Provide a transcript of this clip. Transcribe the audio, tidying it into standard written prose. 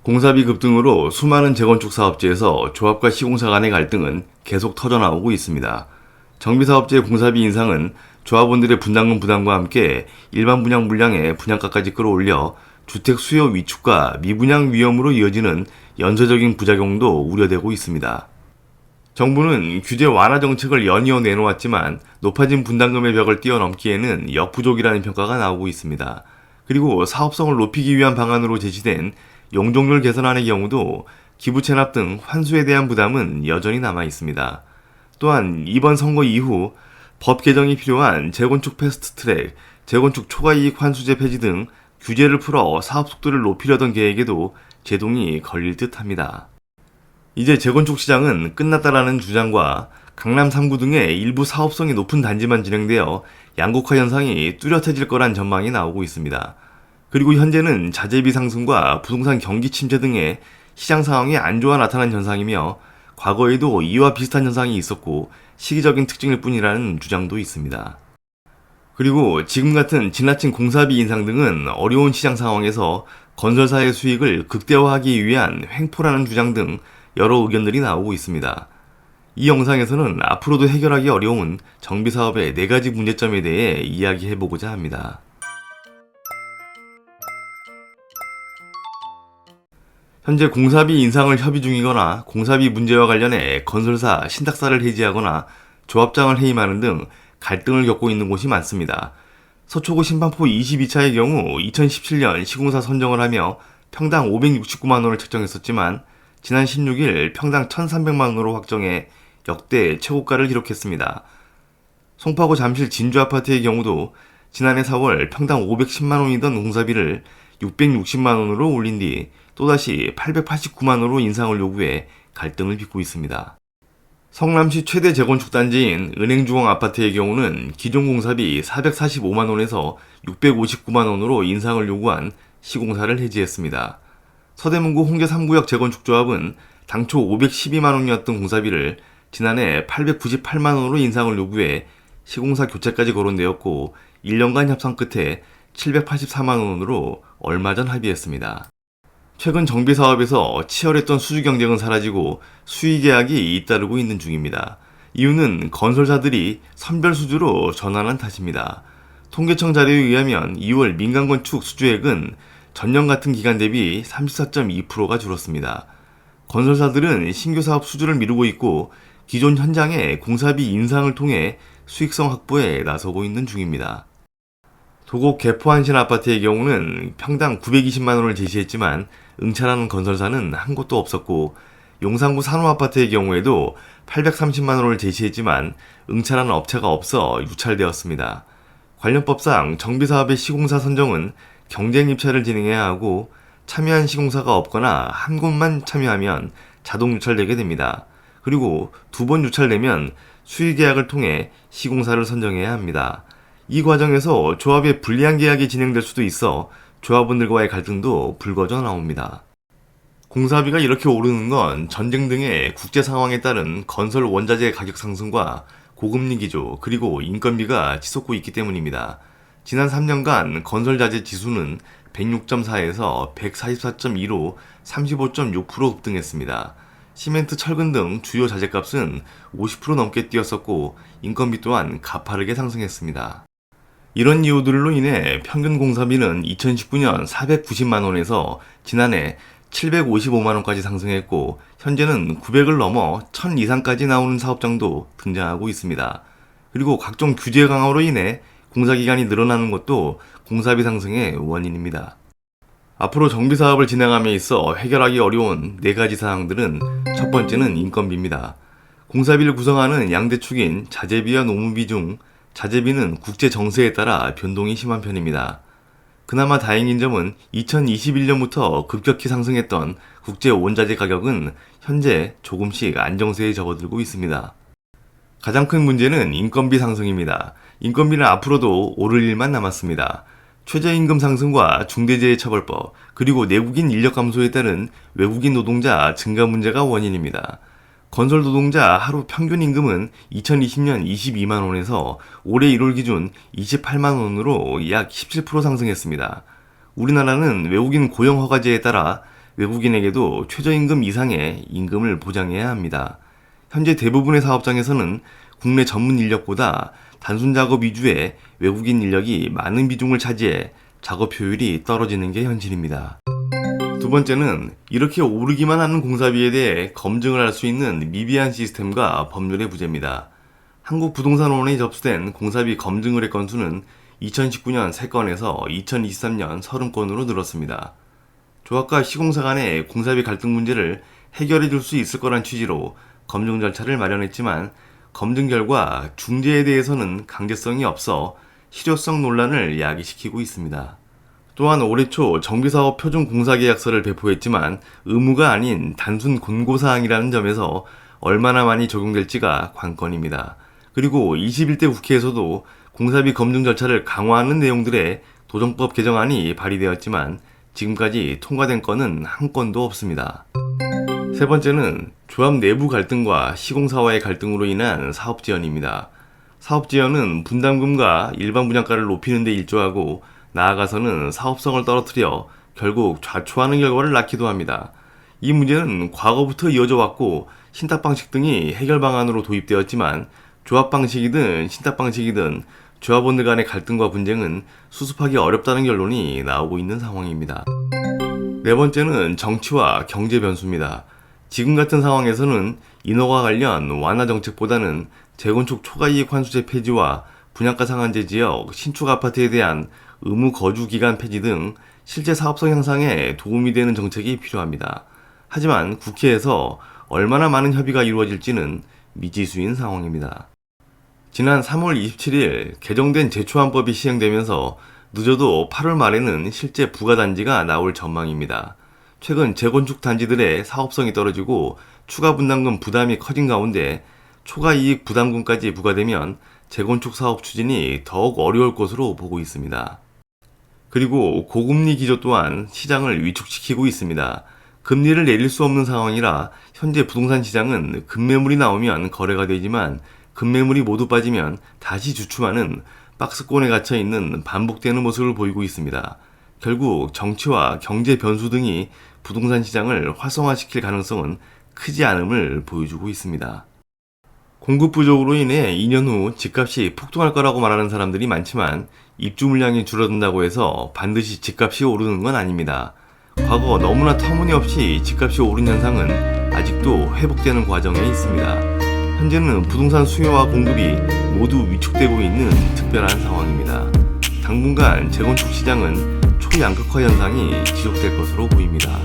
공사비 급등으로 수많은 재건축 사업지에서 조합과 시공사 간의 갈등은 계속 터져나오고 있습니다. 정비사업체의 공사비 인상은 조합원들의 분담금 부담과 함께 일반 분양 물량의 분양가까지 끌어올려 주택 수요 위축과 미분양 위험으로 이어지는 연쇄적인 부작용도 우려되고 있습니다. 정부는 규제 완화 정책을 연이어 내놓았지만 높아진 분담금의 벽을 뛰어넘기에는 역부족이라는 평가가 나오고 있습니다. 그리고 사업성을 높이기 위한 방안으로 제시된 용적률 개선안의 경우도 기부 체납 등 환수에 대한 부담은 여전히 남아 있습니다. 또한 이번 선거 이후 법 개정이 필요한 재건축 패스트트랙, 재건축 초과이익 환수제 폐지 등 규제를 풀어 사업 속도를 높이려던 계획에도 제동이 걸릴 듯합니다. 이제 재건축 시장은 끝났다라는 주장과 강남 3구 등의 일부 사업성이 높은 단지만 진행되어 양극화 현상이 뚜렷해질 거란 전망이 나오고 있습니다. 그리고 현재는 자재비 상승과 부동산 경기 침체 등의 시장 상황이 안 좋아 나타난 현상이며 과거에도 이와 비슷한 현상이 있었고 시기적인 특징일 뿐이라는 주장도 있습니다. 그리고 지금 같은 지나친 공사비 인상 등은 어려운 시장 상황에서 건설사의 수익을 극대화하기 위한 횡포라는 주장 등 여러 의견들이 나오고 있습니다. 이 영상에서는 앞으로도 해결하기 어려운 정비사업의 4가지 문제점에 대해 이야기해보고자 합니다. 현재 공사비 인상을 협의 중이거나 공사비 문제와 관련해 건설사, 신탁사를 해지하거나 조합장을 해임하는 등 갈등을 겪고 있는 곳이 많습니다. 서초구 신반포 22차의 경우 2017년 시공사 선정을 하며 평당 569만 원을 책정했었지만 지난 16일 평당 1,300만 원으로 확정해 역대 최고가를 기록했습니다. 송파구 잠실 진주아파트의 경우도 지난해 4월 평당 510만 원이던 공사비를 660만 원으로 올린 뒤 또다시 889만 원으로 인상을 요구해 갈등을 빚고 있습니다. 성남시 최대 재건축 단지인 은행중앙 아파트의 경우는 기존 공사비 445만 원에서 659만 원으로 인상을 요구한 시공사를 해지했습니다. 서대문구 홍대 3구역 재건축조합은 당초 512만 원이었던 공사비를 지난해 898만 원으로 인상을 요구해 시공사 교체까지 거론되었고 1년간 협상 끝에 784만 원으로 얼마 전 합의했습니다. 최근 정비사업에서 치열했던 수주 경쟁은 사라지고 수의 계약이 잇따르고 있는 중입니다. 이유는 건설사들이 선별 수주로 전환한 탓입니다. 통계청 자료에 의하면 2월 민간건축 수주액은 전년 같은 기간 대비 34.2%가 줄었습니다. 건설사들은 신규 사업 수주를 미루고 있고 기존 현장의 공사비 인상을 통해 수익성 확보에 나서고 있는 중입니다. 도곡 개포한신 아파트의 경우는 평당 920만 원을 제시했지만 응찰하는 건설사는 한 곳도 없었고 용산구 산호아파트의 경우에도 830만 원을 제시했지만 응찰하는 업체가 없어 유찰되었습니다. 관련법상 정비사업의 시공사 선정은 경쟁 입찰을 진행해야 하고 참여한 시공사가 없거나 한 곳만 참여하면 자동 유찰되게 됩니다. 그리고 2번 유찰되면 수의계약을 통해 시공사를 선정해야 합니다. 이 과정에서 조합의 불리한 계약이 진행될 수도 있어 조합원들과의 갈등도 불거져 나옵니다. 공사비가 이렇게 오르는 건 전쟁 등의 국제 상황에 따른 건설 원자재 가격 상승과 고금리 기조 그리고 인건비가 치솟고 있기 때문입니다. 지난 3년간 건설자재 지수는 106.4에서 144.2로 35.6% 급등했습니다. 시멘트, 철근 등 주요 자재값은 50% 넘게 뛰었었고 인건비 또한 가파르게 상승했습니다. 이런 이유들로 인해 평균 공사비는 2019년 490만 원에서 지난해 755만 원까지 상승했고 현재는 900을 넘어 1000 이상까지 나오는 사업장도 등장하고 있습니다. 그리고 각종 규제 강화로 인해 공사기간이 늘어나는 것도 공사비 상승의 원인입니다. 앞으로 정비사업을 진행함에 있어 해결하기 어려운 4가지 사항들은 첫 번째는 인건비입니다. 공사비를 구성하는 양대축인 자재비와 노무비 중 자재비는 국제 정세에 따라 변동이 심한 편입니다. 그나마 다행인 점은 2021년부터 급격히 상승했던 국제 원자재 가격은 현재 조금씩 안정세에 접어들고 있습니다. 가장 큰 문제는 인건비 상승입니다. 인건비는 앞으로도 오를 일만 남았습니다. 최저임금 상승과 중대재해처벌법, 그리고 내국인 인력 감소에 따른 외국인 노동자 증가 문제가 원인입니다. 건설 노동자 하루 평균 임금은 2020년 22만 원에서 올해 1월 기준 28만 원으로 약 17% 상승했습니다. 우리나라는 외국인 고용 허가제에 따라 외국인에게도 최저임금 이상의 임금을 보장해야 합니다. 현재 대부분의 사업장에서는 국내 전문 인력보다 단순 작업 위주의 외국인 인력이 많은 비중을 차지해 작업 효율이 떨어지는 게 현실입니다. 두 번째는 이렇게 오르기만 하는 공사비에 대해 검증을 할 수 있는 미비한 시스템과 법률의 부재입니다. 한국부동산원에 접수된 공사비 검증 의뢰 건수는 2019년 3건에서 2023년 30건으로 늘었습니다. 조합과 시공사 간의 공사비 갈등 문제를 해결해 줄 수 있을 거란 취지로 검증 절차를 마련했지만 검증 결과 중재에 대해서는 강제성이 없어 실효성 논란을 야기시키고 있습니다. 또한 올해 초 정비사업 표준 공사계약서를 배포했지만 의무가 아닌 단순 권고사항이라는 점에서 얼마나 많이 적용될지가 관건입니다. 그리고 21대 국회에서도 공사비 검증 절차를 강화하는 내용들의 도정법 개정안이 발의되었지만 지금까지 통과된 건은 한 건도 없습니다. 세 번째는 조합 내부 갈등과 시공사와의 갈등으로 인한 사업 지연입니다. 사업 지연은 분담금과 일반 분양가를 높이는 데 일조하고 나아가서는 사업성을 떨어뜨려 결국 좌초하는 결과를 낳기도 합니다. 이 문제는 과거부터 이어져 왔고 신탁 방식 등이 해결 방안으로 도입되었지만 조합 방식이든 신탁 방식이든 조합원들 간의 갈등과 분쟁은 수습하기 어렵다는 결론이 나오고 있는 상황입니다. 네 번째는 정치와 경제 변수입니다. 지금 같은 상황에서는 인허가 관련 완화 정책보다는 재건축 초과이익 환수제 폐지와 분양가 상한제 지역, 신축 아파트에 대한 의무 거주 기간 폐지 등 실제 사업성 향상에 도움이 되는 정책이 필요합니다. 하지만 국회에서 얼마나 많은 협의가 이루어질지는 미지수인 상황입니다. 지난 3월 27일 개정된 제초안법이 시행되면서 늦어도 8월 말에는 실제 부가단지가 나올 전망입니다. 최근 재건축 단지들의 사업성이 떨어지고 추가 분담금 부담이 커진 가운데 초과이익 부담금까지 부과되면 재건축 사업 추진이 더욱 어려울 것으로 보고 있습니다. 그리고 고금리 기조 또한 시장을 위축시키고 있습니다. 금리를 내릴 수 없는 상황이라 현재 부동산 시장은 급매물이 나오면 거래가 되지만 급매물이 모두 빠지면 다시 주춤하는 박스권에 갇혀 있는 반복되는 모습을 보이고 있습니다. 결국 정치와 경제 변수 등이 부동산 시장을 활성화시킬 가능성은 크지 않음을 보여주고 있습니다. 공급 부족으로 인해 2년 후 집값이 폭등할 거라고 말하는 사람들이 많지만 입주 물량이 줄어든다고 해서 반드시 집값이 오르는 건 아닙니다. 과거 너무나 터무니없이 집값이 오른 현상은 아직도 회복되는 과정에 있습니다. 현재는 부동산 수요와 공급이 모두 위축되고 있는 특별한 상황입니다. 당분간 재건축 시장은 초양극화 현상이 지속될 것으로 보입니다.